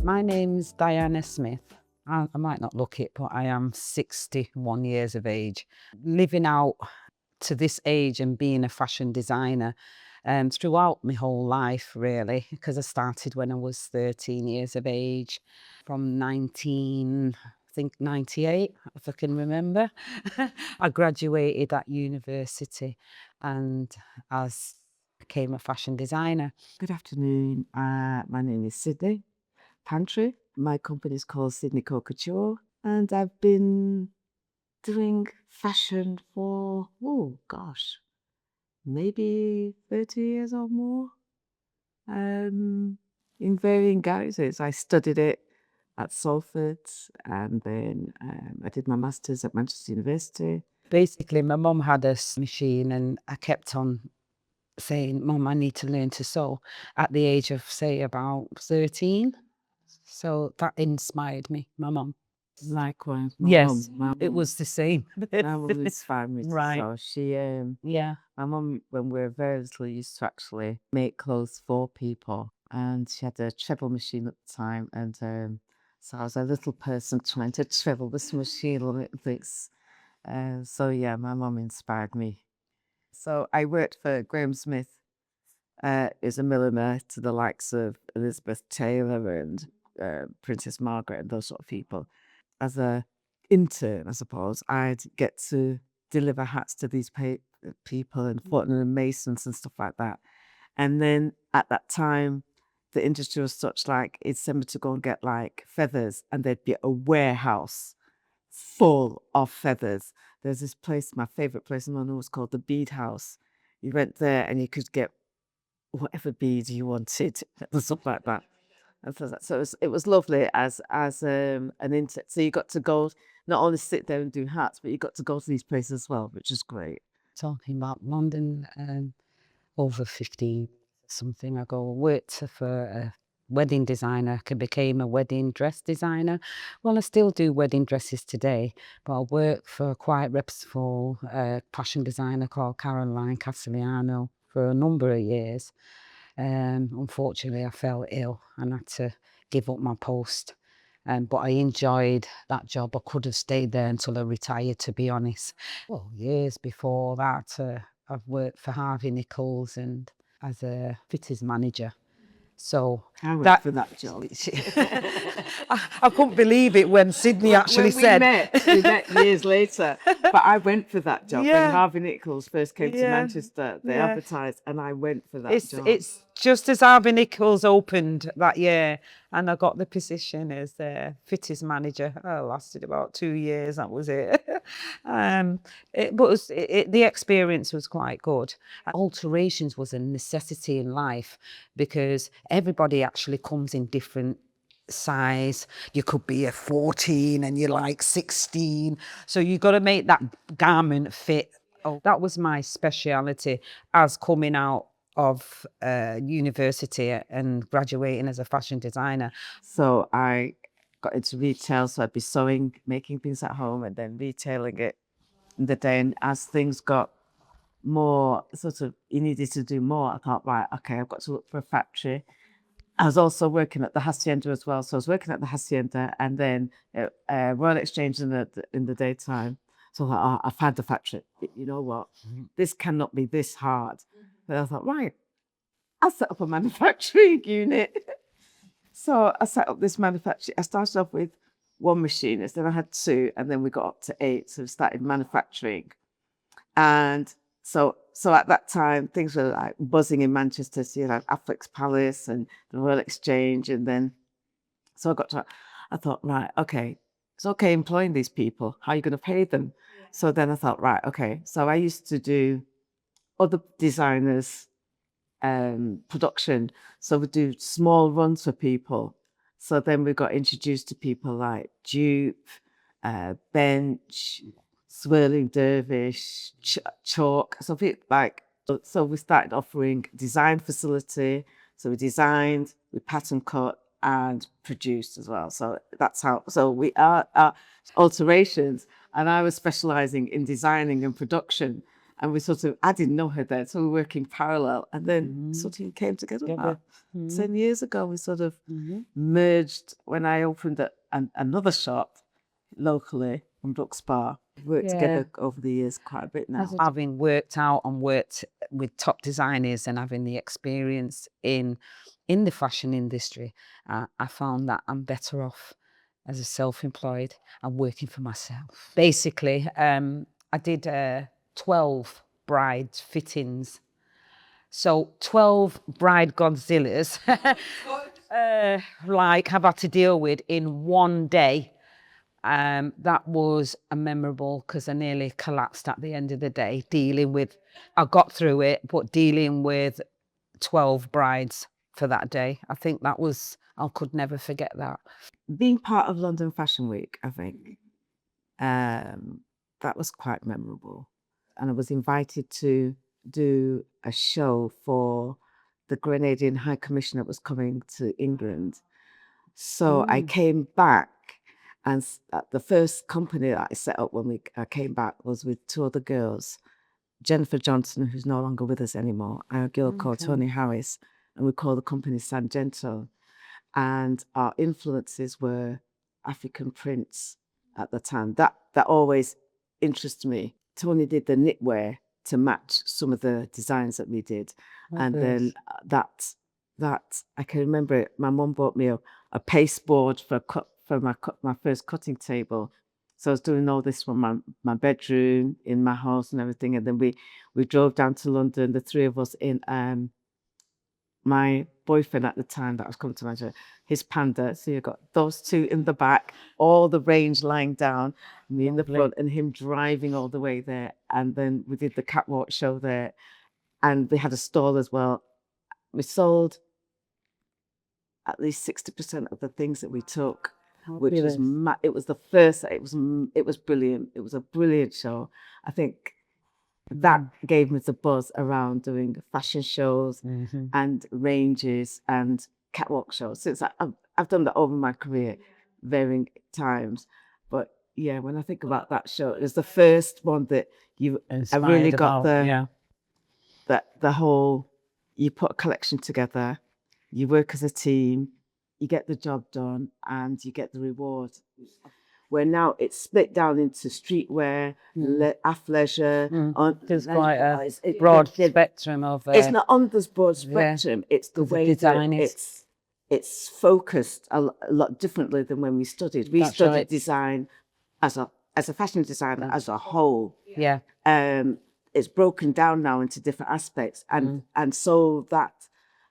My name's Diana Smith. I might not look it, but I am 61 years of age. Living out to this age and being a fashion designer throughout my whole life, really, because I started when I was 13 years of age, from 98, if I can remember. I graduated at university and as became a fashion designer. Good afternoon. My name is Sidnie, Pantry. My company is called Sidnie Couture, and I've been doing fashion for, oh gosh, maybe 30 years or more, in varying guises. I studied it at Salford, and then I did my master's at Manchester University. Basically, my mum had a machine and I kept on saying, Mum, I need to learn to sew at the age of, say, about 13. So that inspired me, my mum. Likewise, Yes, my it was the same. my mum inspired me to Right. sew. She, Yeah. my mum, when we were very little, used to actually make clothes for people, and she had a treble machine at the time, and so I was a little person trying to treble this machine like this. So yeah, my mum inspired me. So I worked for Graham Smith, is a milliner to the likes of Elizabeth Taylor and Princess Margaret and those sort of people. As a intern, I suppose, I'd get to deliver hats to these people and footmen and masons and stuff like that. And then at that time, the industry was such like it'd send me to go and get like feathers, and there'd be a warehouse full of feathers. There's this place, my favorite place in London was called the Bead House. You went there and you could get whatever beads you wanted and stuff like that. And so it was lovely as an intern. So you got to go not only sit there and do hats, but you got to go to these places as well, which is great. Talking about London, over 15 something ago, I worked for a wedding designer, became a wedding dress designer. Well, I still do wedding dresses today, but I work for a quite reputable fashion designer called Caroline Castellano for a number of years. Unfortunately, I fell ill and had to give up my post. But I enjoyed that job. I could have stayed there until I retired, to be honest. Well, years before that, I've worked for Harvey Nichols and as a fitters manager. So I went for that job. I couldn't believe it when Sidnie actually said. We met years later, but I went for that job. Yeah. When Harvey Nichols first came to Yeah. Manchester, they Yeah. advertised, and I went for that job. It's just as Harvey Nichols opened that year, and I got the position as the fitters manager. I lasted about 2 years. That was it. The experience was quite good. Alterations was a necessity in life because everybody actually comes in different size. You could be a 14 and you're like 16. So you got to make that garment fit. Oh, that was my speciality as coming out of university and graduating as a fashion designer. So I got into retail, so I'd be sewing, making things at home, and then retailing it in the day. And as things got more sort of, you needed to do more, I thought, right, okay, I've got to look for a factory. I was also working at the Hacienda as well. So I was working at the Hacienda and then Royal Exchange in the daytime. So I thought, I found the factory. You know what? This cannot be this hard. But I thought, right, I'll set up a manufacturing unit. So I set up this manufacturing. I started off with one machinist, then I had two, and then we got up to 8. So we started manufacturing. And so at that time, things were like buzzing in Manchester. So you had Affleck's Palace and the Royal Exchange. And then, so I thought, right, okay, it's okay employing these people. How are you going to pay them? Yeah. So then I thought, right, okay. So I used to do other designers' production. So we do small runs for people. So then we got introduced to people like Dupe, Bench, Swirling Dervish, Chalk. So we started offering design facility. So we designed, we pattern cut and produced as well. So that's how. So we are alterations, and I was specialising in designing and production. And we sort of, I didn't know her then, so we were working parallel. And then sort of came together about 10 years ago. We sort of merged when I opened another shop locally in Brooks Bar. We worked together over the years quite a bit now. Having worked out and worked with top designers and having the experience in the fashion industry, I found that I'm better off as a self-employed and working for myself. Basically, I did 12 bride fittings. So 12 bride Godzillas, like I've had to deal with in one day. That was a memorable because I nearly collapsed at the end of the day dealing with, I got through it, but dealing with 12 brides for that day. I think that was, I could never forget that. Being part of London Fashion Week, I think, that was quite memorable. And I was invited to do a show for the Grenadian High Commissioner that was coming to England. So I came back, and the first company that I set up when I came back was with two other girls, Jennifer Johnson, who's no longer with us anymore, and a girl called Tony Harris, and we called the company Sangento. And our influences were African prints at the time. That always interested me. Tony did the knitwear to match some of the designs that we did. Then that I can remember it. My mum bought me a pasteboard for my first cutting table. So I was doing all this from my bedroom in my house and everything. And then we drove down to London, the three of us in my boyfriend at the time that I was coming to Manchester, his Panda. So you've got those two in the back, all the range lying down, me in the front, and him driving all the way there. And then we did the catwalk show there, and they had a stall as well. We sold at least 60% of the things that we took, which was it was the first. It was brilliant. It was a brilliant show. I think that gave me the buzz around doing fashion shows and ranges and catwalk shows. Since I've done that over my career, varying times. But yeah, when I think about that show, it was the first one that I really got the whole, you put a collection together, you work as a team, you get the job done, and you get the reward. Where now it's split down into streetwear, athleisure. There's quite a broad spectrum of. It's not on this broad spectrum. It's the way that it's focused a lot differently than when we studied. We studied design as a fashion designer as a whole. Yeah. It's broken down now into different aspects, and so that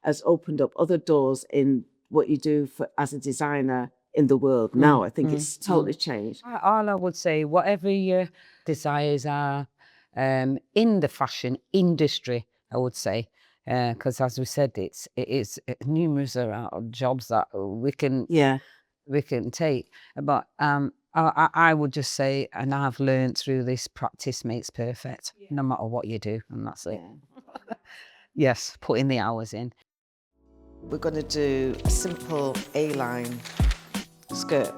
has opened up other doors in what you do as a designer in the world now. I think it's totally changed. All I would say, whatever your desires are in the fashion industry, I would say, because as we said, it is numerous jobs that we can take. But I would just say, and I've learned through this, practice makes perfect, no matter what you do, and that's it. Yes, putting the hours in. We're going to do a simple A-line skirt.